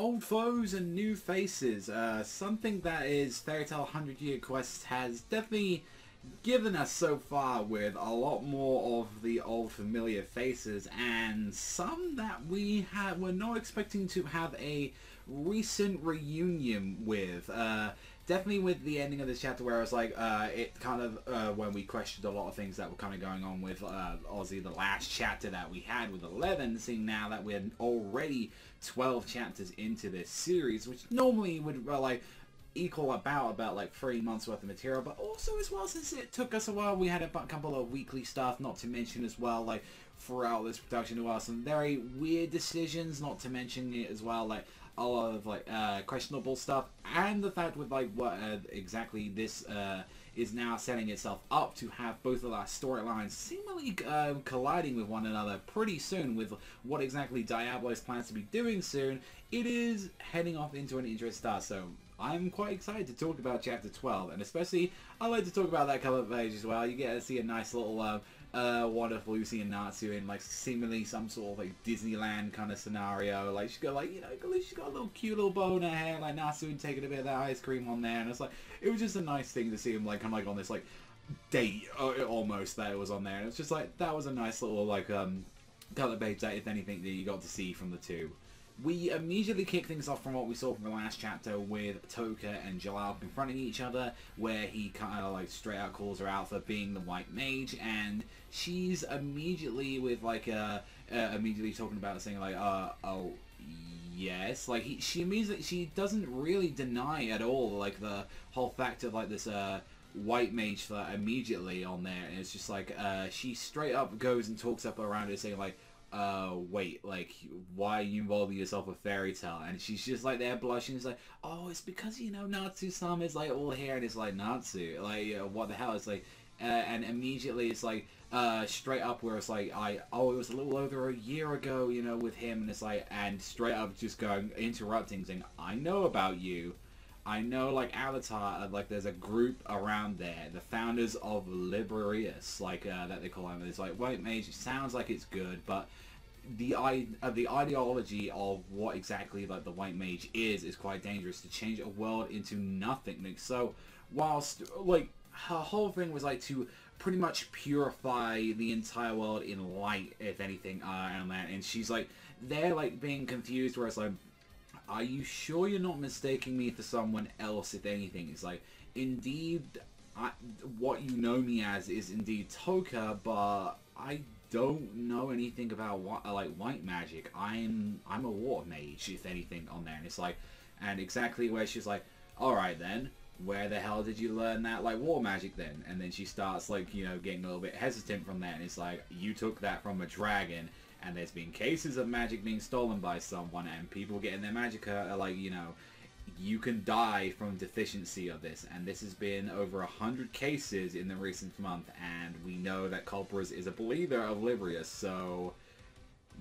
old foes and new faces. Something that is Fairy Tail 100 Year Quest has definitely given us so far, with a lot more of the old familiar faces and some that we're not expecting to have a recent reunion with. Definitely with the ending of this chapter, where it was like, it kind of, when we questioned a lot of things that were kind of going on with Ozzy, the last chapter that we had with 11, seeing now that we're already 12 chapters into this series, which normally would, like, equal about like 3 months worth of material, but also as well, since it took us a while, we had a couple of weekly stuff, not to mention as well, like, throughout this production as well, some very weird decisions, not to mention it as well, like, a lot of, like, questionable stuff, and the fact with, like, what exactly this is now setting itself up to have both of our storylines seemingly colliding with one another pretty soon, with what exactly Diablo's plans to be doing soon. It is heading off into an interesting start, so I'm quite excited to talk about Chapter 12, and especially, I like to talk about that cover page as well. You get to see a nice little wonderful Lucy and Natsu in, like, seemingly some sort of, like, Disneyland kind of scenario. Like, she's got, like, you know, at least she's got a little cute little bow in her hair, like Natsu, and taking a bit of that ice cream on there, and it's like, it was just a nice thing to see him, like, kind of, like, on this, like, date, almost, that it was on there, and it's just, like, that was a nice little, like, color page that, if anything, that you got to see from the two. We immediately kick things off from what we saw from the last chapter, with Toka and Jalal confronting each other, where he kind of, like, straight out calls her out for being the White Mage, and she's immediately with, like, immediately talking about it, saying, like, oh, yes, like, she doesn't really deny at all, like, the whole fact of, like, this, White Mage for immediately on there, and it's just like, she straight up goes and talks up around it, saying, like, wait, like, why are you involving yourself with Fairy Tail? And she's just, like, there blushing. It's like, oh, it's because, you know, Natsu-sama is, like, all here, and it's like, Natsu, like, what the hell? It's like, and immediately it's like, straight up where it's like, it was a little over a year ago, you know, with him, and it's like, and straight up just going, interrupting, saying, I know about you. I know, like, Avatar, like, there's a group around there, the founders of Liberius, like, that they call him. It's like, White Mage, it sounds like it's good, but the ideology of what exactly, like, the White Mage is quite dangerous, to change a world into nothing. So, whilst, like, her whole thing was, like, to pretty much purify the entire world in light, if anything, and that, and she's, like, they're, like, being confused, where it's like, are you sure you're not mistaking me for someone else, if anything? It's like, indeed, what you know me as is indeed Toka, but I don't know anything about like white magic. I'm a water mage, if anything, on there. And it's like, and exactly where she's like, alright then, where the hell did you learn that, like, water magic then? And then she starts, like, you know, getting a little bit hesitant from that, and it's like, you took that from a dragon, and there's been cases of magic being stolen by someone, and people getting their magic, like, you know, you can die from deficiency of this, and this has been over 100 cases in the recent month, and we know that Culpers is a believer of Liberius, so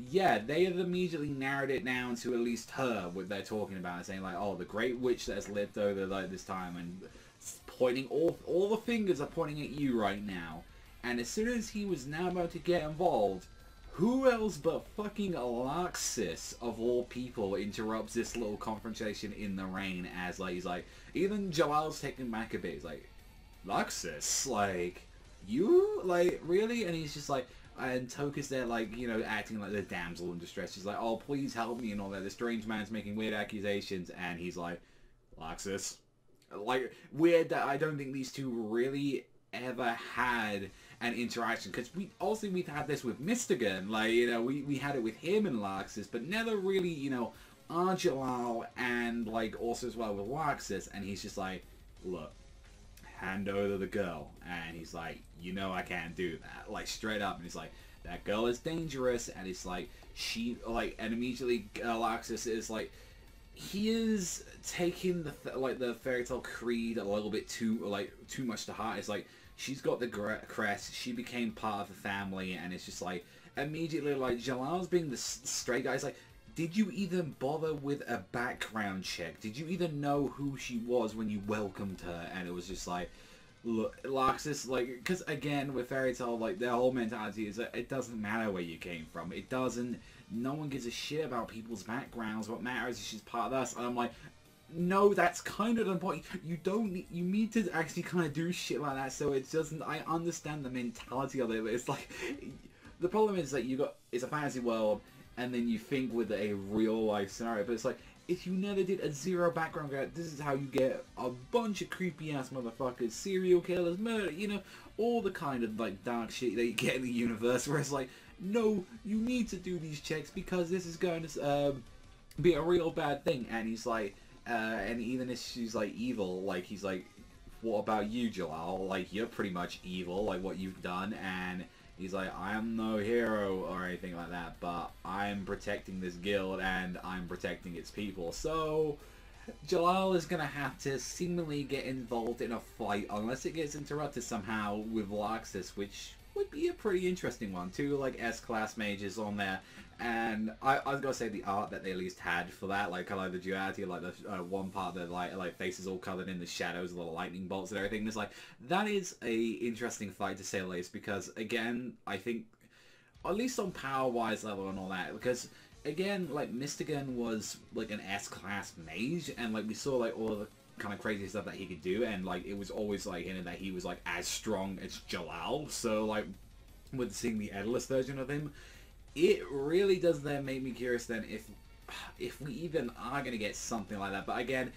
yeah, they have immediately narrowed it down to at least her, what they're talking about, saying, like, oh, the great witch that has lived over, like, this time, and pointing, all the fingers are pointing at you right now. And as soon as he was now about to get involved, who else but fucking Alaxis, of all people, interrupts this little confrontation in the rain, as, like, he's like, even Jalal's taken back a bit. He's like, Alaxis, like, you? Like, really? And he's just like, and Toka's there, like, you know, acting like the damsel in distress. She's like, oh, please help me and all that. The strange man's making weird accusations, and he's like, Alaxis. Like, weird that I don't think these two really ever had an interaction, because we've had this with Mystigan, like, you know, we had it with him and Laxus, but never really, you know, Arjalal, and, like, also as well with Laxus, and he's just like, look, hand over the girl, and he's like, you know I can't do that, like, straight up, and he's like, that girl is dangerous, and it's like, she, like, and immediately Laxus is like, he is taking the Fairy Tail creed a little bit too much to heart. It's like, she's got the crest, she became part of the family, and it's just like, immediately, like, Jalal's being the straight guy. It's like, did you even bother with a background check? Did you even know who she was when you welcomed her? And it was just like, look, Laxus, like, because again, with Fairy Tail, like, their whole mentality is that it doesn't matter where you came from. It doesn't no one gives a shit about people's backgrounds. What matters is she's part of us. And I'm like, no, that's kind of the point. You don't need, you need to actually kind of do shit like that. So it doesn't, I understand the mentality of it, but it's like, the problem is that it's a fantasy world, and then you think with a real life scenario, but it's like, if you never did a zero background, this is how you get a bunch of creepy ass motherfuckers, serial killers, murder, you know, all the kind of like dark shit that you get in the universe, where it's like, no, you need to do these checks because this is going to be a real bad thing. And he's like, and even if she's like evil, like he's like, what about you, Jalal? Like, you're pretty much evil, like what you've done. And he's like, I am no hero or anything like that, but I'm protecting this guild and I'm protecting its people. So Jalal is gonna have to seemingly get involved in a fight unless it gets interrupted somehow with Laxus, which would be a pretty interesting one. Two like S-class mages on there, and I was gonna say the art that they at least had for that, like kind of like the duality, like the one part that like faces all covered in the shadows, the lightning bolts and everything. It's like, that is a interesting fight to say the least, because again, I think at least on power wise level and all that, because again, like Mystigan was like an S-class mage, and like we saw like all the kind of crazy stuff that he could do, and like it was always like hinted that he was like as strong as Jalal. So like with seeing the Endless version of him, it really does then make me curious then if we even are gonna get something like that. But again,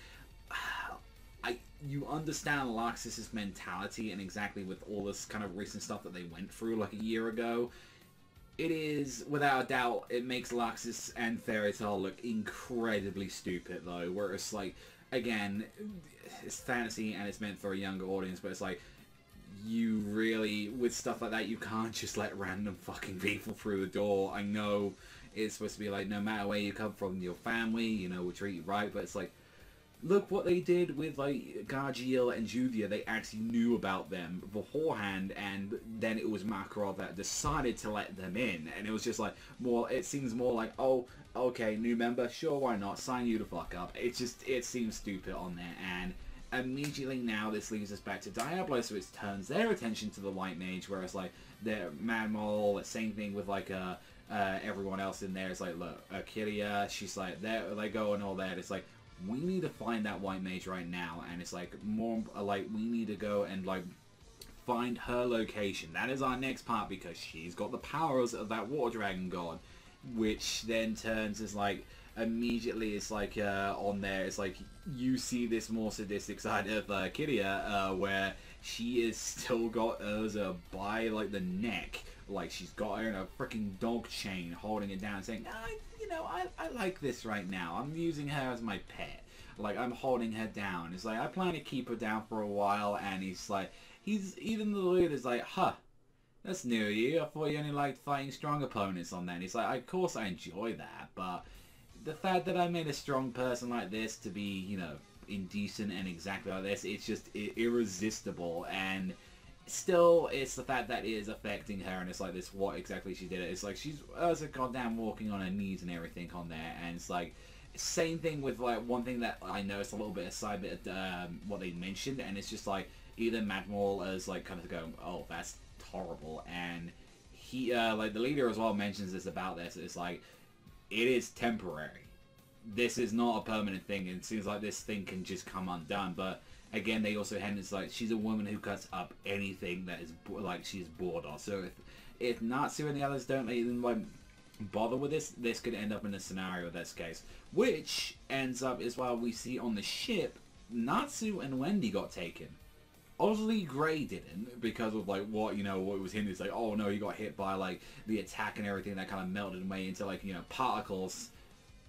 you understand Laxus's mentality, and exactly with all this kind of recent stuff that they went through like a year ago, it is, without a doubt, it makes Laxus and Fairy Tail look incredibly stupid though, where it's like, again, it's fantasy and it's meant for a younger audience, but it's like, you really, with stuff like that, you can't just let random fucking people through the door. I know it's supposed to be like, no matter where you come from, your family, you know, will treat you right, but it's like, look what they did with like Gargiel and Juvia. They actually knew about them beforehand, and then it was Makarov that decided to let them in, and it was just like more, it seems more like, oh, okay, new member, sure, why not, sign you the fuck up. It's just, it seems stupid on there. And immediately now this leads us back to Diablo, so it turns their attention to the White Mage, whereas like the Mad Mole, same thing with like everyone else in there. It's like, look, Kyria, she's like, they go and all that. It's like, we need to find that White Mage right now, and it's like more like we need to go and like find her location. That is our next part, because she's got the powers of that Water Dragon God, which then turns as like immediately it's like on there it's like you see this more sadistic side of Kyria, where she is still got Urza by like the neck, like she's got her in a freaking dog chain holding it down, saying, you know, I like this right now. I'm using her as my pet. Like, I'm holding her down. It's like, I plan to keep her down for a while, and he's like, even the leader's like, huh, that's new of you. I thought you only liked fighting strong opponents on that. And he's like, of course I enjoy that, but the fact that I made a strong person like this to be, you know, indecent and exactly like this, it's just irresistible. And still, it's the fact that it is affecting her, and it's like this, what exactly she did it. It's like she's a goddamn walking on her knees and everything on there, and it's like same thing with like one thing that I noticed a little bit aside bit of what they mentioned, and it's just like either Matt Maul is like kind of going, oh, that's horrible, and he like the leader as well mentions this about this. It's like, it is temporary. This is not a permanent thing, and it seems like this thing can just come undone. But again, they also hint it's like she's a woman who cuts up anything that is like she's bored of. So if Natsu and the others don't even like bother with this could end up in a scenario in this case, which ends up is why we see on the ship Natsu and Wendy got taken. Obviously Gray didn't, because of like what, you know, what was hinted. It's like, oh no, he got hit by like the attack and everything that kind of melted away into like, you know, particles.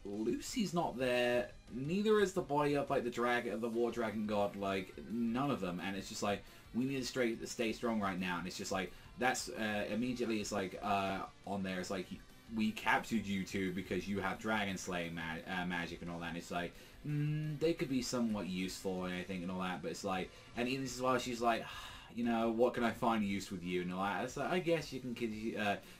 Lucy's not there, neither is the body of like the dragon, the War Dragon God, like none of them. And it's just like, we need to stay strong right now. And it's just like, that's immediately it's like on there, it's like, we captured you two because you have dragon slaying magic and all that. And it's like, they could be somewhat useful and everything and all that, but it's like, and even this is why she's like, you know, what can I find use with you and all that. It's like, I guess you can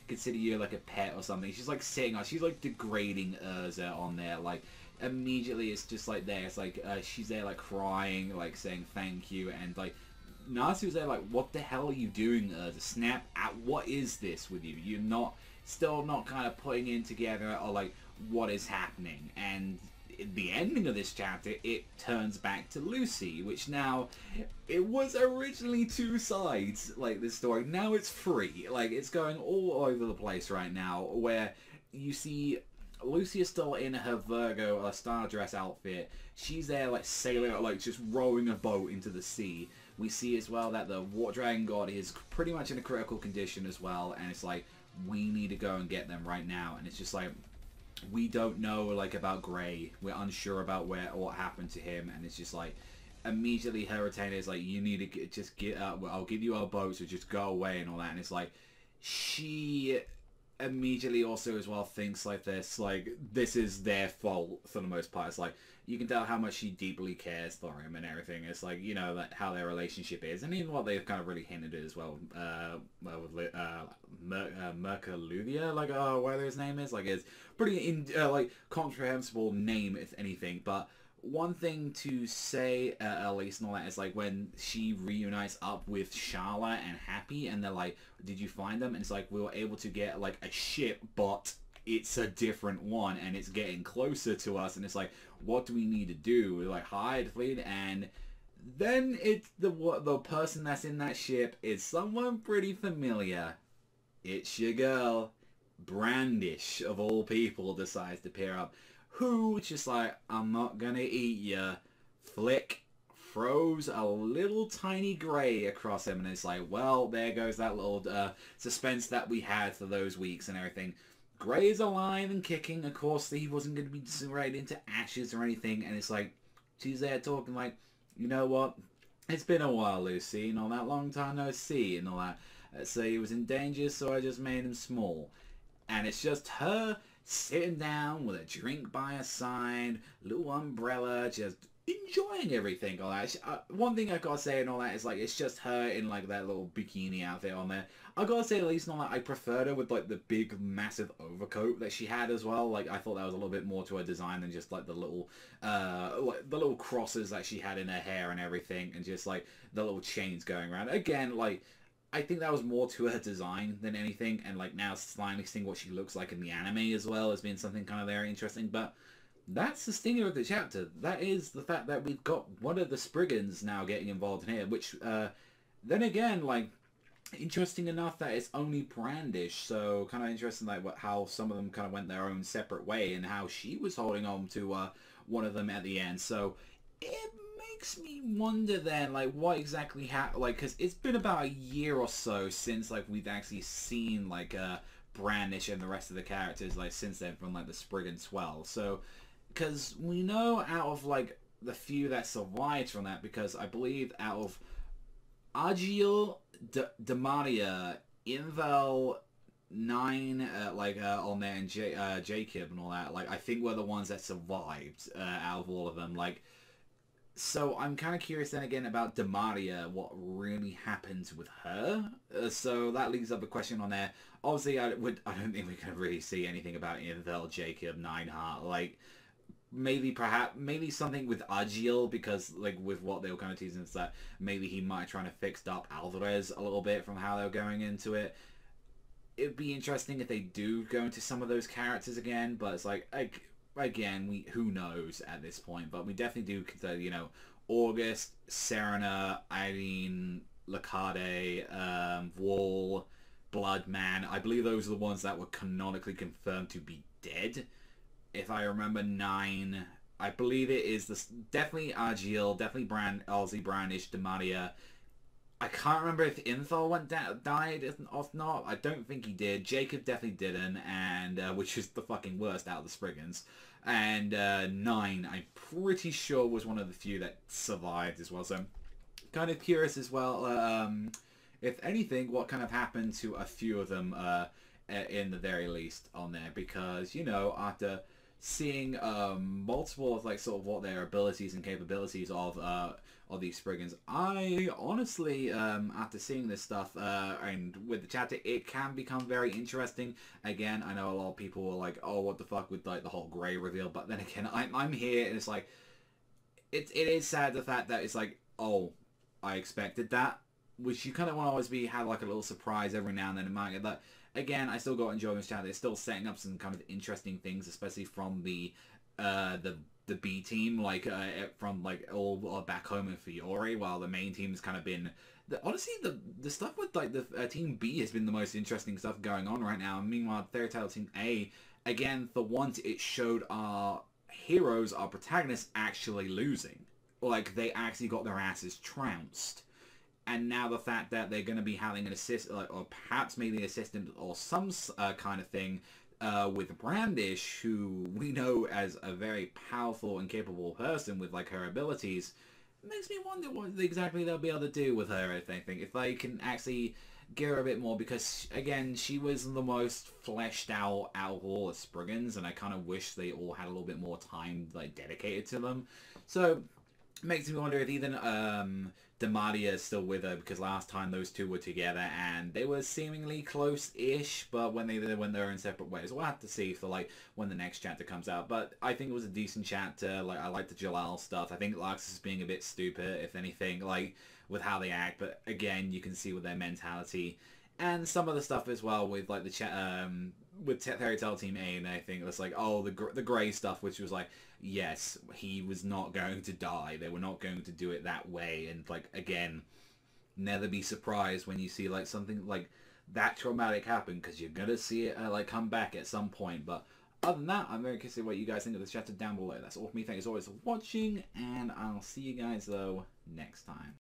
consider you like a pet or something. She's like sitting on, she's like degrading Urza on there, like immediately it's just like there, it's like she's there like crying, like saying thank you, and like Natsu's there like, what the hell are you doing, Urza? Snap out, what is this with you? You're not still not kind of putting in together or like what is happening. And the ending of this chapter, it turns back to Lucy, which now, it was originally two sides, like this story. Now it's three. Like, it's going all over the place right now, where you see Lucy is still in her Virgo star dress outfit. She's there like sailing, like just rowing a boat into the sea. We see as well that the Water Dragon God is pretty much in a critical condition as well, and it's like, we need to go and get them right now. And it's just like, we don't know like about Gray. We're unsure about what happened to him, and it's just like, immediately her retainer is like, you need to just get up. I'll give you our boat, so just go away and all that. And it's like, she immediately also as well thinks like this, like this is their fault for the most part. It's like, you can tell how much she deeply cares for him and everything. It's like, you know, that how their relationship is, and even what they've kind of really hinted at as well. With Mercaludia, like whatever his name is, like it's pretty like comprehensible name if anything. But one thing to say, at least, and all that, is like when she reunites up with Sharla and Happy, and they're like, "Did you find them?" And it's like, we were able to get like a ship, but it's a different one, and it's getting closer to us. And it's like, what do we need to do? We're like, hide, flee, and then it's the person that's in that ship is someone pretty familiar. It's your girl, Brandish, of all people, decides to pair up. Who just like, I'm not gonna eat ya. Flick throws a little tiny Gray across him, and it's like, well, there goes that little suspense that we had for those weeks and everything. Gray is alive and kicking. Of course, he wasn't going to be disintegrated into ashes or anything, and it's like, she's there talking like, you know what? It's been a while, Lucy, and all that, long time no see, and all that. So he was in danger, so I just made him small. And it's just her sitting down with a drink by her side, little umbrella, just enjoying everything, all that. One thing I gotta say and all that is like, it's just her in like that little bikini outfit on there. I gotta say, at least and all that, I preferred her with like the big massive overcoat that she had as well. Like, I thought that was a little bit more to her design than just like the little crosses that she had in her hair and everything, and just like the little chains going around. Again, like, I think that was more to her design than anything, and like now finally seeing what she looks like in the anime as well has been something kind of very interesting. But that's the stinger of the chapter. That is the fact that we've got one of the Spriggans now getting involved in here, which then again, like, interesting enough that it's only Brandish, so kind of interesting like how some of them kind of went their own separate way, and how she was holding on to one of them at the end. So it makes me wonder then, like, what exactly happened, like, because it's been about a year or so since like we've actually seen like Brandish and the rest of the characters, like, since then, from like the Spriggan 12. So because we know out of like the few that survived from that, because I believe out of Agiel, Demaria, Invel, 9, on there, and Jacob and all that, like, I think were the ones that survived out of all of them. Like, so I'm kind of curious then again about Demaria, what really happens with her. So that leaves up a question on there. Obviously, I don't think we can really see anything about Invel, Jacob, Nineheart. Like, maybe something with Agiel, because like with what they were kind of teasing is that maybe he might try to fix up Alvarez a little bit from how they're going into it. It'd be interesting if they do go into some of those characters again, but it's like, again, who knows at this point. But we definitely do consider, you know, August, Serena, Irene, Lacade, Wall, Bloodman. I believe those are the ones that were canonically confirmed to be dead. If I remember, 9, I believe it is this, definitely Agiel, definitely Ozzy, Brandish, Demaria. I can't remember if Inthal died, if not. I don't think he did. Jacob definitely didn't, and which is the fucking worst out of the Spriggans. And 9, I'm pretty sure, was one of the few that survived as well. So I'm kind of curious as well, if anything, what kind of happened to a few of them in the very least on there, because, you know, after seeing multiple of like sort of what their abilities and capabilities of these Spriggans, I honestly, after seeing this stuff and with the chapter, it can become very interesting. Again, I know a lot of people were like, oh, what the fuck with like the whole Gray reveal, but then again, I'm here, and it's like, it is sad the fact that it's like, oh, I expected that, which you kind of want to always have like a little surprise every now and then. It might get that. again, I still got enjoying this chapter. They're still setting up some kind of interesting things, especially from the B team, like from like all back home in Fiore, while the main team has kind of been. Honestly, the stuff with like the Team B has been the most interesting stuff going on right now. And meanwhile, Fairy Tail Team A, again, for once, it showed our heroes, our protagonists, actually losing. Like, they actually got their asses trounced. And now the fact that they're going to be having an assist, like, or perhaps maybe an assistant or some kind of thing with Brandish, who we know as a very powerful and capable person with like her abilities. Makes me wonder what exactly they'll be able to do with her, if anything. If they can actually give her a bit more, because, again, she was the most fleshed out of all the Spriggans, and I kind of wish they all had a little bit more time, like, dedicated to them. So, it makes me wonder if even Demadia is still with her, because last time those two were together, and they were seemingly close-ish, but when they're in separate ways. We'll have to see for, like, when the next chapter comes out, but I think it was a decent chapter. Like, I like the Jalal stuff. I think Lux is being a bit stupid, if anything, like, with how they act, but again, you can see with their mentality, and some of the stuff as well with, like, with Fairy Tail Team A, and I think it's like, oh, the Grey stuff, which was like, yes, he was not going to die. They were not going to do it that way. And, like, again, never be surprised when you see, like, something like that traumatic happen, because you're going to see it, like, come back at some point. But other than that, I'm very curious to see what you guys think of this chapter down below. That's all for me. Thank you as always for watching, and I'll see you guys, though, next time.